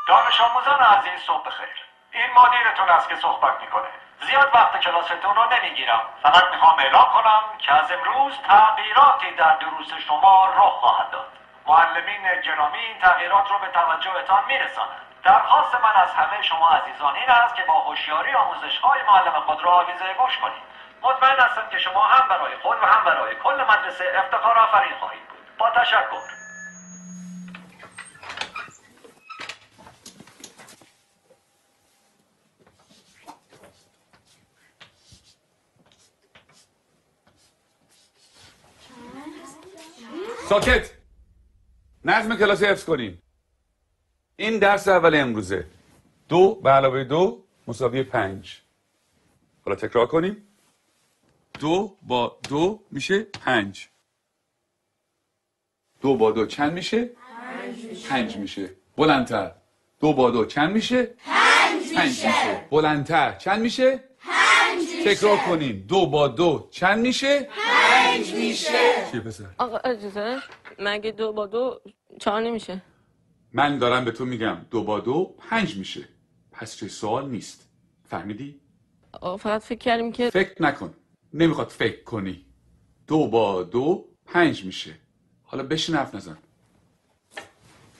دانش آموزان عزیز صبح بخیر. این مدیرتون است که صحبت میکنه. زیاد وقت کلاستون رو نمیگیرم. فقط میخوام اعلام کنم که از امروز تغییراتی در دروس شما رخ خواهد داد. معلمین گرامی این تغییرات رو به توجهتان میرسانند. درخواست من از همه شما عزیزان این است که با هوشیاری آموزش‌های معلم خود را آویزه گوش کنید. مطمئن هستم که شما هم برای خود و هم برای کل مدرسه افتخار آفرین خواهید بود. با تشکر. ساکت. نظم کلاس حفظ کنین. این درس اول امروزه. 2 به علاوه 2 مساوی 5. حالا تکرار کنیم. 2 با 2 میشه 5. 2 با 2 چند میشه؟ 5 میشه. بلندتر. 2 با 2 چند میشه؟ 5 میشه. بلندتر. چند میشه؟ 5 میشه. تکرار کنیم. 2 با 2 چند میشه؟ 5 میشه. چیه پسر؟ آقا اجازه مگه 2 با 2 4 نمیشه؟ من دارم به تو میگم 2 با 2 5 میشه. پس چه سوال نیست. فهمیدی؟ آقا فقط فکر کردیم که فکر نکن. نمیخواد فکر کنی. 2 با 2 5 میشه. حالا بشین حرف نزن.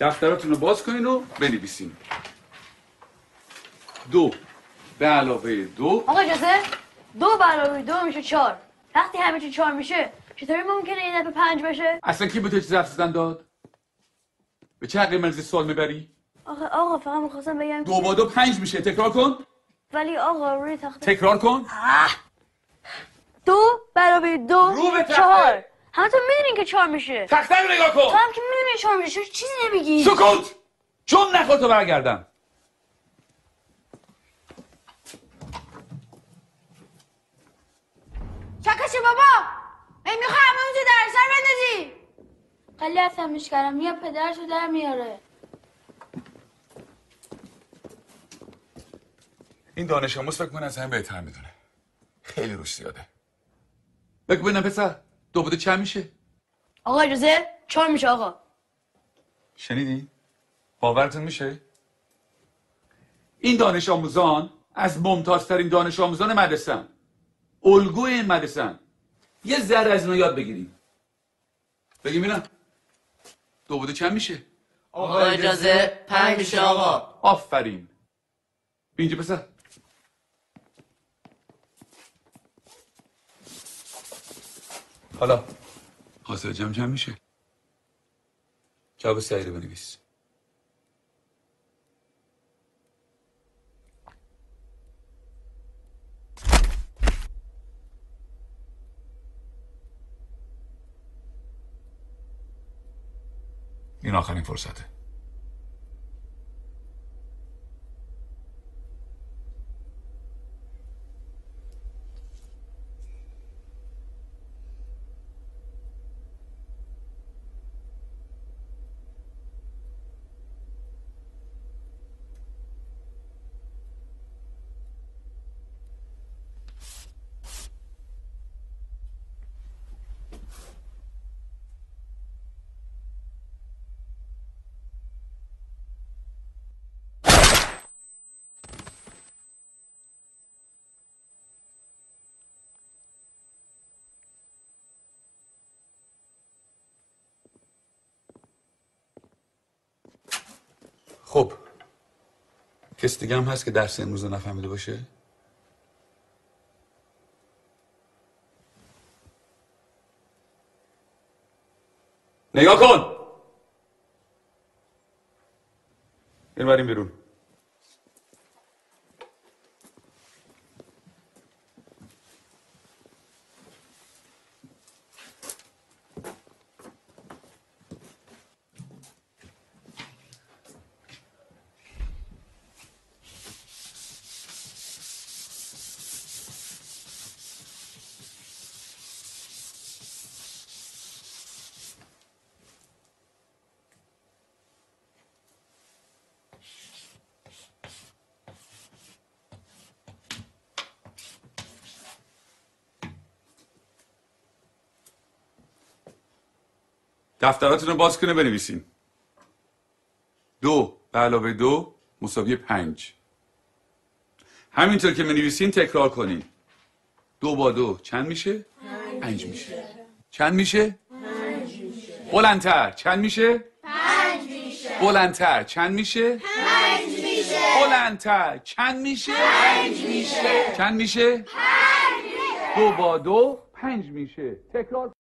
دفتراتون رو باز کنین و بنویسین. 2 به علاوه 2. آقا اجازه 2 به علاوه 2 میشه 4. وقتی همه چی 4 میشه چطوری ممکنه این دفعه 5 بشه؟ اصلا کی به تو چیز حرف زدن داد؟ به چه حقی مرزی سوال میبری؟ آقا فقط میخواستم بگم 2 با 2 5 میشه. تکرار کن. ولی آقا روی تخته تکرار کن. 2 به علاوه 2 رو به تخته. 4. همتون میدونین که 4 میشه. تخته رو نگاه تو کن. هم که میدونین 4 میشه چیزی نمیگی. سکوت. چون نخواد تو برگردم. چکشه بابا میخوای همه اونجا در سر بندازی. خیلی عصبیش کردم یا پدرشو در میاره. این دانش آموز فکر کنه از همه بهتر میدونه. خیلی روش زیاده. بگو ببینم پسر 2 با 2 چند میشه؟ آقا اجازه 4 میشه آقا. شنیدی؟ باورتون میشه؟ این دانش آموزان از ممتازترین دانش آموزان مدرسه‌ان. الگوی این مدرسه‌ان. یه ذره از اینا یاد بگیریم. بگیم اینا 2 با 2 چند میشه؟ آقا اجازه 5 میشه آقا. آفرین. اینجا پسر. حالا حاصل جمع چند میشه؟ جواب سعی رو بنویس. این آخرین فرصته. خب کسی دیگه هم هست که درس امروز رو نفهمیده باشه؟ نگاه کن. بریم بیرون. دفتراتون رو باز کنه بنویسین. 2 به علاوه 2 مساوی 5. همینطور که بنویسین تکرار کنین. 2 با 2 چند میشه؟ 5 میشه. چند میشه؟ 5 میشه. بلندتر چند میشه؟ 5 میشه. بلندتر چند میشه؟ 5 میشه. بلندتر چند میشه؟ 5 میشه. چند میشه؟ 5 میشه. 2 با 2 5 میشه. تکرار